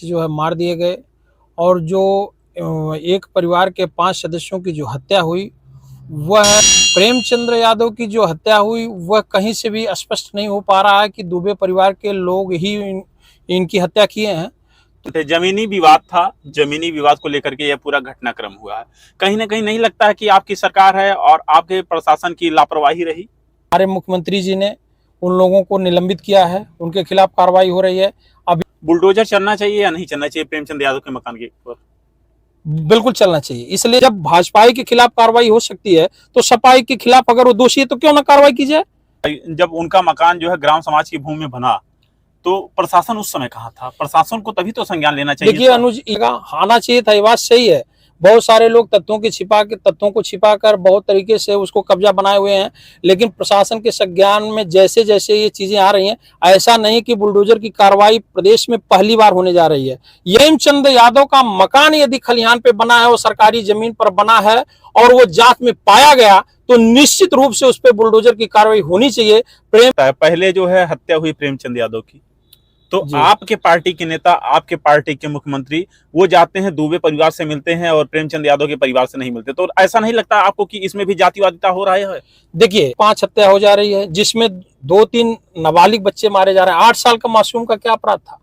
जो है मार दिए गए और जो एक परिवार के 5 सदस्यों की जो हत्या हुई, वह प्रेमचंद्र यादव की जो हत्या हुई वह कहीं से भी स्पष्ट नहीं हो पा रहा है कि दुबे परिवार के लोग ही इनकी हत्या किए हैं। जमीनी विवाद था, जमीनी विवाद को लेकर के यह पूरा घटनाक्रम हुआ है। कहीं ना कहीं नहीं लगता है कि आपकी सरकार है और आपके प्रशासन की लापरवाही रही? हमारे मुख्यमंत्री जी ने उन लोगों को निलंबित किया है, उनके खिलाफ कार्रवाई हो रही है। अभी बुलडोजर चलना चाहिए या नहीं चलना चाहिए प्रेमचंद यादव के मकान के ऊपर? बिल्कुल चलना चाहिए। इसलिए जब भाजपा के खिलाफ कार्रवाई हो सकती है तो सपा के खिलाफ अगर वो दोषी है तो क्यों ना कार्रवाई की जाए। जब उनका मकान जो है ग्राम समाज की भूमि में बना तो प्रशासन उस समय कहाँ था? प्रशासन को तभी तो संज्ञान लेना चाहिए। देखिए अनुज, आना चाहिए था, ये बात सही है। बहुत सारे लोग तथ्यों को छिपाकर बहुत तरीके से उसको कब्जा बनाए हुए हैं, लेकिन प्रशासन के संज्ञान में जैसे जैसे ये चीजें आ रही हैं, ऐसा नहीं कि बुलडोजर की कार्रवाई प्रदेश में पहली बार होने जा रही है। प्रेमचंद यादव का मकान यदि खलिहान पे बना है, वो सरकारी जमीन पर बना है और वो जांच में पाया गया तो निश्चित रूप से उस पर बुलडोजर की कार्रवाई होनी चाहिए। पहले जो है हत्या हुई प्रेमचंद यादव की, तो आपके पार्टी के नेता, आपके पार्टी के मुख्यमंत्री वो जाते हैं दुबे परिवार से मिलते हैं और प्रेमचंद यादव के परिवार से नहीं मिलते, तो ऐसा नहीं लगता आपको कि इसमें भी जातिवादिता हो रहा है? देखिए 5 हत्या हो जा रही है जिसमें 2-3 नाबालिग बच्चे मारे जा रहे हैं। 8 साल का मासूम का क्या अपराध था?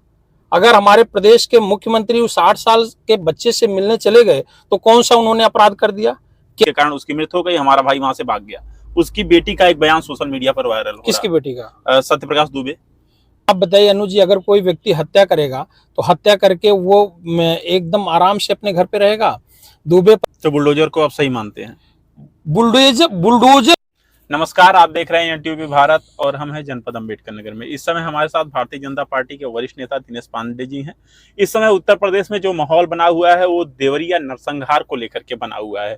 अगर हमारे प्रदेश के मुख्यमंत्री उस 8 साल के बच्चे से मिलने चले गए तो कौन सा उन्होंने अपराध कर दिया? के कारण उसकी मृत्यु हो गई, हमारा भाई वहां से भाग गया। उसकी बेटी का एक बयान सोशल मीडिया पर वायरल हो रहा है। किसकी बेटी का? सत्यप्रकाश दुबे। आप बताइए अनुज जी, अगर कोई व्यक्ति हत्या करेगा तो हत्या करके वो एकदम आराम से अपने घर पे रहेगा? दुबे तो बुलडोजर को आप सही मानते हैं? बुलडोजर। नमस्कार, आप देख रहे हैं एनटीवी भारत और हम हैं जनपद अंबेडकर नगर में। इस समय हमारे साथ भारतीय जनता पार्टी के वरिष्ठ नेता दिनेश पांडे जी हैं। इस समय उत्तर प्रदेश में जो माहौल बना हुआ है वो देवरिया नरसंहार को लेकर के बना हुआ है।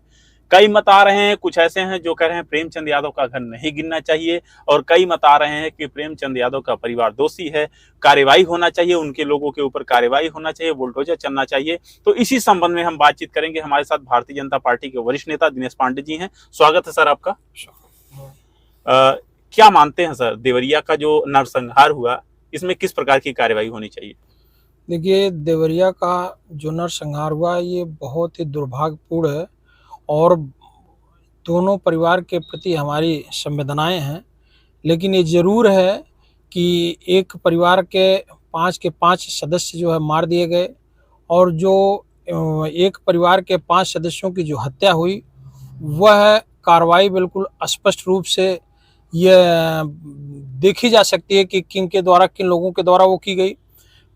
कई मत आ रहे हैं, कुछ ऐसे हैं जो कह रहे हैं प्रेमचंद यादव का घर नहीं गिरना चाहिए, और कई मत आ रहे हैं कि प्रेमचंद यादव का परिवार दोषी है, कार्रवाई होना चाहिए, उनके लोगों के ऊपर कार्रवाई होना चाहिए, बुलडोजर चलना चाहिए। तो इसी संबंध में हम बातचीत करेंगे। हमारे साथ भारतीय जनता पार्टी के वरिष्ठ नेता दिनेश पांडे जी हैं। स्वागत है सर आपका। क्या मानते हैं सर, देवरिया का जो नरसंहार हुआ इसमें किस प्रकार की कार्रवाई होनी चाहिए? देखिए देवरिया का जो नरसंहार हुआ ये बहुत ही दुर्भाग्यपूर्ण है और दोनों परिवार के प्रति हमारी संवेदनाएं हैं। लेकिन ये ज़रूर है कि एक परिवार के 5 सदस्य जो है मार दिए गए और जो एक परिवार के 5 सदस्यों की जो हत्या हुई, वह कार्रवाई बिल्कुल स्पष्ट रूप से यह देखी जा सकती है कि किन लोगों के द्वारा वो की गई।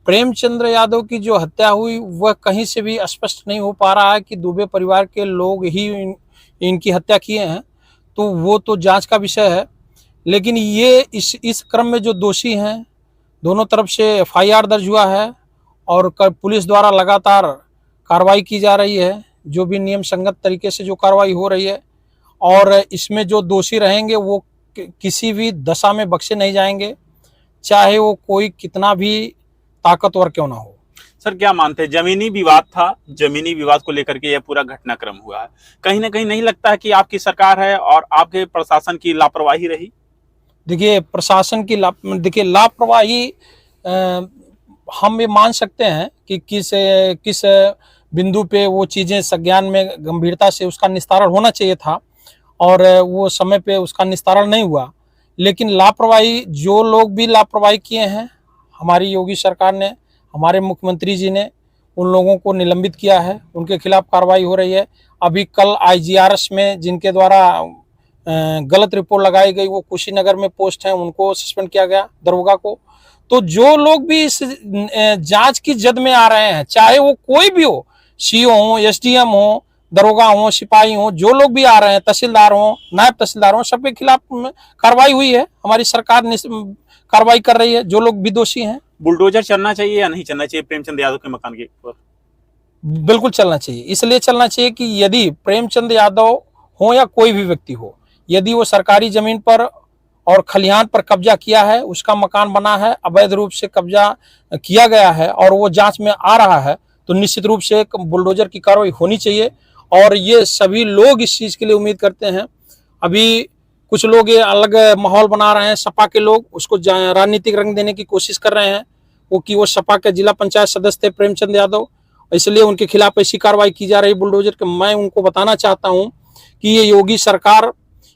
प्रेमचंद्र यादव की जो हत्या हुई वह कहीं से भी स्पष्ट नहीं हो पा रहा है कि दुबे परिवार के लोग ही इनकी हत्या किए हैं, तो वो तो जांच का विषय है। लेकिन ये इस क्रम में जो दोषी हैं, दोनों तरफ से एफआईआर दर्ज हुआ है और पुलिस द्वारा लगातार कार्रवाई की जा रही है, जो भी नियम संगत तरीके से जो कार्रवाई हो रही है, और इसमें जो दोषी रहेंगे वो किसी भी दशा में बख्शे नहीं जाएंगे, चाहे वो कोई कितना भी ताकतवर क्यों ना हो। सर क्या मानते हैं, जमीनी विवाद था, जमीनी विवाद को लेकर के यह पूरा घटनाक्रम हुआ है, कहीं ना कहीं नहीं लगता है कि आपकी सरकार है और आपके प्रशासन की लापरवाही रही? देखिए प्रशासन की लापरवाही हम ये मान सकते हैं कि किस बिंदु पे वो चीज़ें संज्ञान में गंभीरता से उसका निस्तारण होना चाहिए था और वो समय पे उसका निस्तारण नहीं हुआ। लेकिन लापरवाही, जो लोग भी लापरवाही किए हैं, हमारी योगी सरकार ने, हमारे मुख्यमंत्री जी ने उन लोगों को निलंबित किया है, उनके खिलाफ कार्रवाई हो रही है। अभी कल आईजीआरएस में जिनके द्वारा गलत रिपोर्ट लगाई गई, वो कुशीनगर में पोस्ट हैं, उनको सस्पेंड किया गया, दरोगा को। तो जो लोग भी इस जांच की जद में आ रहे हैं, चाहे वो कोई भी हो, सीओ हो, एसडीएम हो, दरोगा हो, सिपाही हो, जो लोग भी आ रहे हैं, तहसीलदार हो, नायब तहसीलदार हो, सबके खिलाफ कार्रवाई हुई है। हमारी सरकार कार्रवाई कर रही है, जो लोग भी दोषी हैं। बुलडोजर चलना चाहिए या नहीं चलना चाहिए प्रेमचंद यादव के मकान के ऊपर? बिल्कुल चलना चाहिए। इसलिए चलना चाहिए कि यदि प्रेमचंद यादव हो या कोई भी व्यक्ति हो, यदि वो सरकारी जमीन पर और खलिहान पर कब्जा किया है, उसका मकान बना है, अवैध रूप से कब्जा किया गया है और वो जांच में आ रहा है, तो निश्चित रूप से एक बुलडोजर की कार्रवाई होनी चाहिए। और ये सभी लोग इस चीज़ के लिए उम्मीद करते हैं। अभी कुछ लोग ये अलग माहौल बना रहे हैं, सपा के लोग उसको राजनीतिक रंग देने की कोशिश कर रहे हैं, वो सपा के जिला पंचायत सदस्य थे प्रेमचंद यादव, इसलिए उनके खिलाफ ऐसी कार्रवाई की जा रही बुलडोजर के। मैं उनको बताना चाहता हूं कि ये योगी सरकार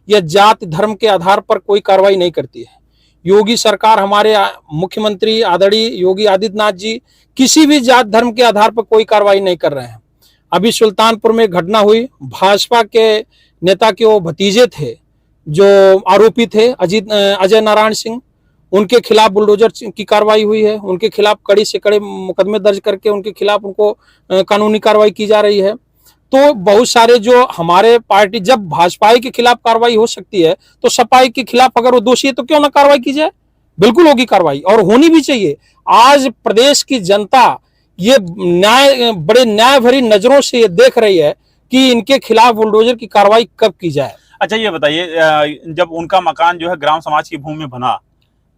या जाति धर्म के आधार पर कोई कार्रवाई नहीं करती है। योगी सरकार, हमारे मुख्यमंत्री आदरणीय योगी आदित्यनाथ जी किसी भी जात धर्म के आधार पर कोई कार्रवाई नहीं कर रहे हैं। अभी सुल्तानपुर में घटना हुई, भाजपा के नेता के वो भतीजे थे जो आरोपी थे अजय नारायण सिंह, उनके खिलाफ बुलडोजर की कार्रवाई हुई है। उनके खिलाफ कड़ी से कड़े मुकदमे दर्ज करके उनके खिलाफ उनको कानूनी कार्रवाई की जा रही है। तो बहुत सारे जो हमारे पार्टी, जब भाजपा के खिलाफ कार्रवाई हो सकती है तो सपाई के खिलाफ अगर वो दोषी है तो क्यों ना कार्रवाई की जाए। बिल्कुल होगी कार्रवाई और होनी भी चाहिए। आज प्रदेश की जनता ये बड़े न्याय भरी नजरों से ये देख रही है कि इनके खिलाफ बुलडोजर की कार्रवाई कब की जाए। अच्छा, ये बताइए, जब उनका मकान जो है ग्राम समाज की भूमि में बना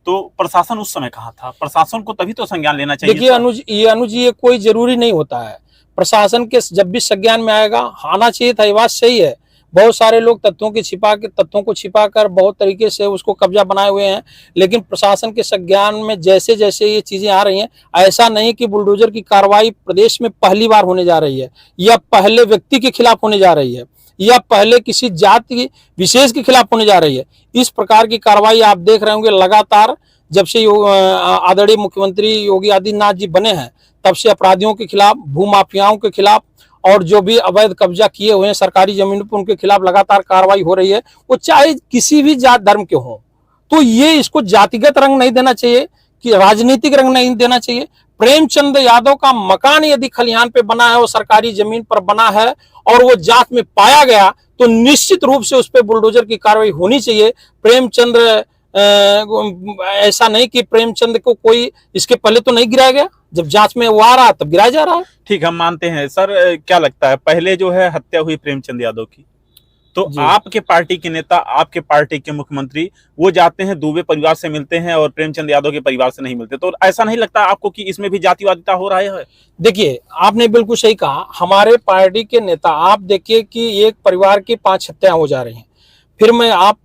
तो प्रशासन उस समय कहाँ था? प्रशासन को तभी तो संज्ञान लेना चाहिए। देखिए अनुज, ये कोई जरूरी नहीं होता है। प्रशासन के जब भी संज्ञान में आएगा, आना चाहिए था, ये बात सही है। बहुत सारे लोग तथ्यों को छिपाकर बहुत तरीके से उसको कब्जा बनाए हुए हैं, लेकिन प्रशासन के संज्ञान में जैसे जैसे ये चीजें आ रही हैं, ऐसा नहीं कि बुलडोजर की कार्रवाई प्रदेश में पहली बार होने जा रही है या पहले व्यक्ति के खिलाफ होने जा रही है या पहले किसी जाति विशेष के खिलाफ होने जा रही है। इस प्रकार की कार्रवाई आप देख रहे होंगे लगातार, जब से आदरणीय मुख्यमंत्री योगी आदित्यनाथ जी बने हैं तब से अपराधियों के खिलाफ, भूमाफियाओं के खिलाफ और जो भी अवैध कब्जा किए हुए हैं सरकारी जमीन पर, उनके खिलाफ लगातार कार्रवाई हो रही है, वो चाहे किसी भी जात धर्म के हों। तो ये इसको जातिगत रंग नहीं देना चाहिए, कि राजनीतिक रंग नहीं देना चाहिए। प्रेमचंद यादव का मकान यदि खलिहान पे बना है, वो सरकारी जमीन पर बना है और वो जात में पाया गया तो निश्चित रूप से उस पर बुलडोजर की कार्रवाई होनी चाहिए। प्रेमचंद ऐसा नहीं कि प्रेमचंद को कोई इसके पहले तो नहीं गिराया गया, जब जांच में वो आ रहा तब गिराया जा रहा है। ठीक, हम मानते हैं। सर, क्या लगता है, पहले जो है हत्या हुई प्रेमचंद यादव की, तो आपके पार्टी के नेता, आपके पार्टी के मुख्यमंत्री वो जाते हैं दुबे परिवार से मिलते हैं और प्रेमचंद यादव के परिवार से नहीं मिलते, तो ऐसा नहीं लगता आपको कि इसमें भी जातिवादिता हो रहा है? देखिए, आपने बिल्कुल सही कहा। हमारे पार्टी के नेता, आप देखिए कि एक परिवार की 5 हत्याएं हो जा रही हैं। फिर मैं आप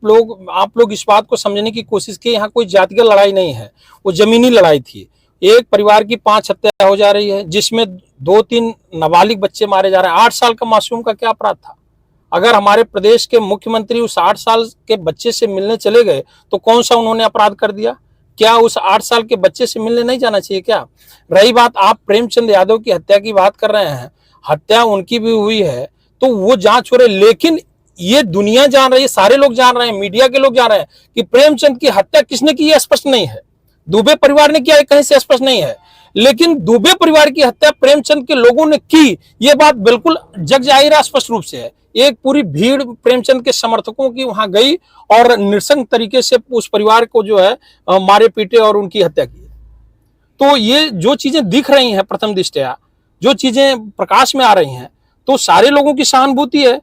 लोग इस बात को समझने की कोशिश की, यहाँ कोई जातिगत लड़ाई नहीं है, वो जमीनी लड़ाई थी। एक परिवार की 5 हत्या हो जा रही है, जिसमें 2-3 नाबालिग बच्चे मारे जा रहे हैं। 8 साल का मासूम का क्या अपराध था? अगर हमारे प्रदेश के मुख्यमंत्री उस 8 साल के बच्चे से मिलने चले गए तो कौन सा उन्होंने अपराध कर दिया? क्या उस 8 साल के बच्चे से मिलने नहीं जाना चाहिए क्या? रही बात, आप प्रेमचंद यादव की हत्या की बात कर रहे हैं, हत्या उनकी भी हुई है तो वो जांच हो रही, लेकिन ये दुनिया जान रही है, सारे लोग जान रहे हैं, मीडिया के लोग जान रहे हैं कि प्रेमचंद की हत्या किसने की, स्पष्ट नहीं है। दुबे परिवार ने किया, कहीं से स्पष्ट नहीं है, लेकिन दुबे परिवार की हत्या प्रेमचंद के लोगों ने की, ये बात बिल्कुल जग जाहिर है, स्पष्ट रूप से है। एक पूरी भीड़ प्रेमचंद के समर्थकों की वहां गई और नृशंस तरीके से उस परिवार को जो है मारे पीटे और उनकी हत्या की। तो ये जो चीजें दिख रही हैं प्रथम दृष्टया, जो चीजें प्रकाश में आ रही हैं, तो सारे लोगों की सहानुभूति है।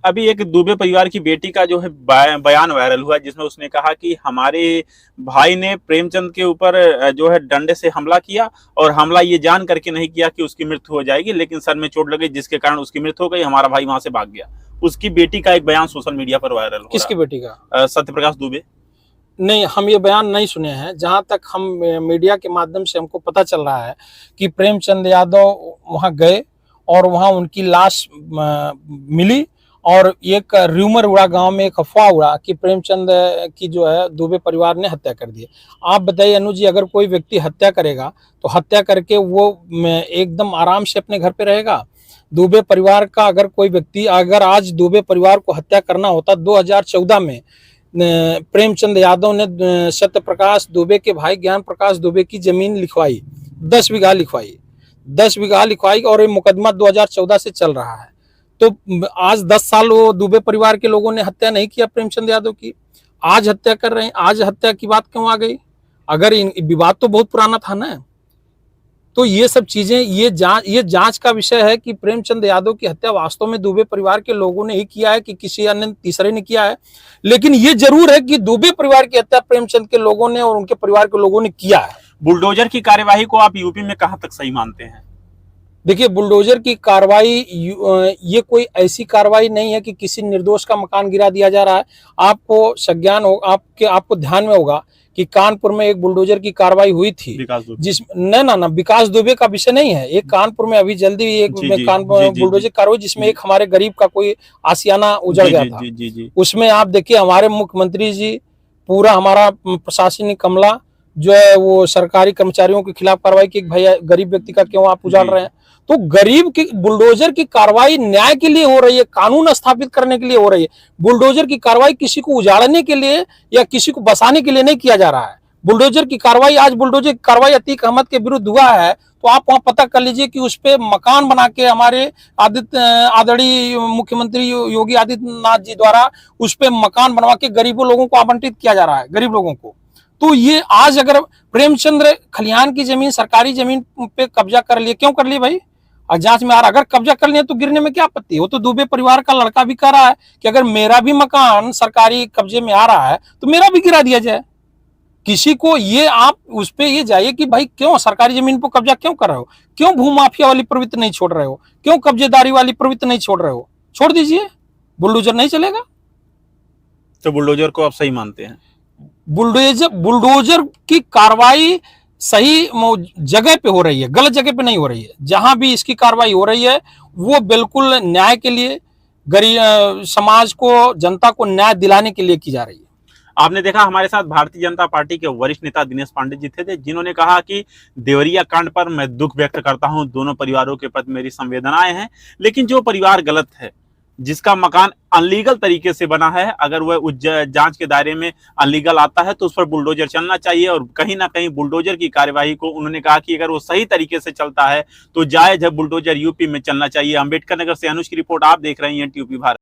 अभी एक दुबे परिवार की बेटी का जो है बयान वायरल हुआ, जिसमें उसने कहा कि हमारे भाई ने प्रेमचंद के ऊपर जो है डंडे से हमला किया और हमला ये जान करके नहीं किया कि उसकी मृत्यु हो जाएगी, लेकिन सर में चोट लगी जिसके कारण उसकी मृत्यु हो गई, हमारा भाई वहां से भाग गया। उसकी बेटी का एक बयान सोशल मीडिया पर वायरल हो। किसकी बेटी का? सत्यप्रकाश दुबे। नहीं, हम ये बयान नहीं सुने हैं। जहां तक हम मीडिया के माध्यम से हमको पता चल रहा है कि प्रेमचंद यादव वहां गए और वहां उनकी लाश मिली और एक र्यूमर उड़ा, गांव में एक अफवाह उड़ा कि प्रेमचंद की जो है दुबे परिवार ने हत्या कर दी। आप बताइए अनुज जी, अगर कोई व्यक्ति हत्या करेगा तो हत्या करके वो एकदम आराम से अपने घर पे रहेगा? दुबे परिवार का अगर कोई व्यक्ति, अगर आज दुबे परिवार को हत्या करना होता, 2014 में प्रेमचंद यादव ने सत्यप्रकाश दुबे के भाई ज्ञान प्रकाश दुबे की जमीन लिखवाई, 10 बीघा लिखवाई और ये मुकदमा 2014 से चल रहा है। तो आज 10 साल वो दुबे परिवार के लोगों ने हत्या नहीं किया प्रेमचंद यादव की, आज हत्या कर रहे हैं। आज हत्या की बात क्यों आ गई? अगर विवाद तो बहुत पुराना था ना। तो ये सब चीजें, ये जांच का विषय है कि प्रेमचंद यादव की हत्या वास्तव में दुबे परिवार के लोगों ने ही किया है कि किसी अन्य तीसरे ने किया है। लेकिन ये जरूर है कि दुबे परिवार की हत्या प्रेमचंद के लोगों ने और उनके परिवार के लोगों ने किया है। बुलडोजर की कार्यवाही को आप यूपी में कहां तक सही मानते हैं? देखिए, बुलडोजर की कार्रवाई ये कोई ऐसी कार्रवाई नहीं है कि किसी निर्दोष का मकान गिरा दिया जा रहा है। आपको संज्ञान हो, आपको ध्यान में होगा कि कानपुर में एक बुलडोजर की कार्रवाई हुई थी, विकास दुबे। जिस ना विकास दुबे का विषय नहीं है, एक कानपुर में अभी जल्दी एक कानपुर बुलडोजर कार्रवाई जिसमें एक हमारे गरीब का कोई आशियाना उजड़ गया था। उसमें आप देखिए हमारे मुख्यमंत्री जी, पूरा हमारा प्रशासनिक अमला जो है वो सरकारी कर्मचारियों के खिलाफ कार्रवाई की, भैया गरीब व्यक्ति का क्यों आप उजाड़ रहे हैं। तो गरीब की बुलडोजर की कार्रवाई न्याय के लिए हो रही है, कानून स्थापित करने के लिए हो रही है। बुलडोजर की कार्रवाई किसी को उजाड़ने के लिए या किसी को बसाने के लिए नहीं किया जा रहा है। बुलडोजर की कार्रवाई, आज बुलडोजर की कार्रवाई अतीक अहमद के विरुद्ध हुआ है, तो आप वहां पता कर लीजिए कि उस पे मकान बना के हमारे आदरणीय मुख्यमंत्री योगी आदित्यनाथ जी द्वारा उस पे मकान बनवा के गरीबों लोगों को आवंटित किया जा रहा है, गरीब लोगों को। तो ये आज अगर प्रेमचंद्र खलिहान की जमीन, सरकारी जमीन पे कब्जा कर लिए, क्यों कर लिए भाई? और जांच में आ रहा, अगर कब्जा कर लिया तो गिरने में क्या आपत्ति है? वो तो दुबे परिवार का लड़का भी कह रहा है कि अगर मेरा भी मकान सरकारी कब्जे में आ रहा है तो मेरा भी गिरा दिया जाए। किसी को ये आप उस पे ये जाइए कि भाई क्यों सरकारी जमीन पर कब्जा क्यों कर रहे हो, क्यों भूमाफिया वाली प्रवृत्ति नहीं छोड़ रहे हो, क्यों कब्जेदारी वाली प्रवृत्ति नहीं छोड़ रहे हो? छोड़ दीजिए, बुलडोजर नहीं चलेगा। तो बुलडोजर को आप सही मानते हैं? बुलडोजर की कार्रवाई सही जगह पे हो रही है, गलत जगह पे नहीं हो रही है। जहां भी इसकी कार्रवाई हो रही है वो बिल्कुल न्याय के लिए, गरीब समाज को, जनता को न्याय दिलाने के लिए की जा रही है। आपने देखा हमारे साथ भारतीय जनता पार्टी के वरिष्ठ नेता दिनेश पांडे जी थे, जिन्होंने कहा कि देवरिया कांड पर मैं दुख व्यक्त करता हूं, दोनों परिवारों के प्रति मेरी संवेदनाएं हैं, लेकिन जो परिवार गलत है, जिसका मकान अनलीगल तरीके से बना है, अगर वह जांच के दायरे में अनलीगल आता है तो उस पर बुलडोजर चलना चाहिए। और कहीं ना कहीं बुलडोजर की कार्यवाही को उन्होंने कहा कि अगर वो सही तरीके से चलता है तो जायज है बुलडोजर यूपी में चलना चाहिए। अंबेडकर नगर से अनुज की रिपोर्ट, आप देख रहे हैं यूपी भारत।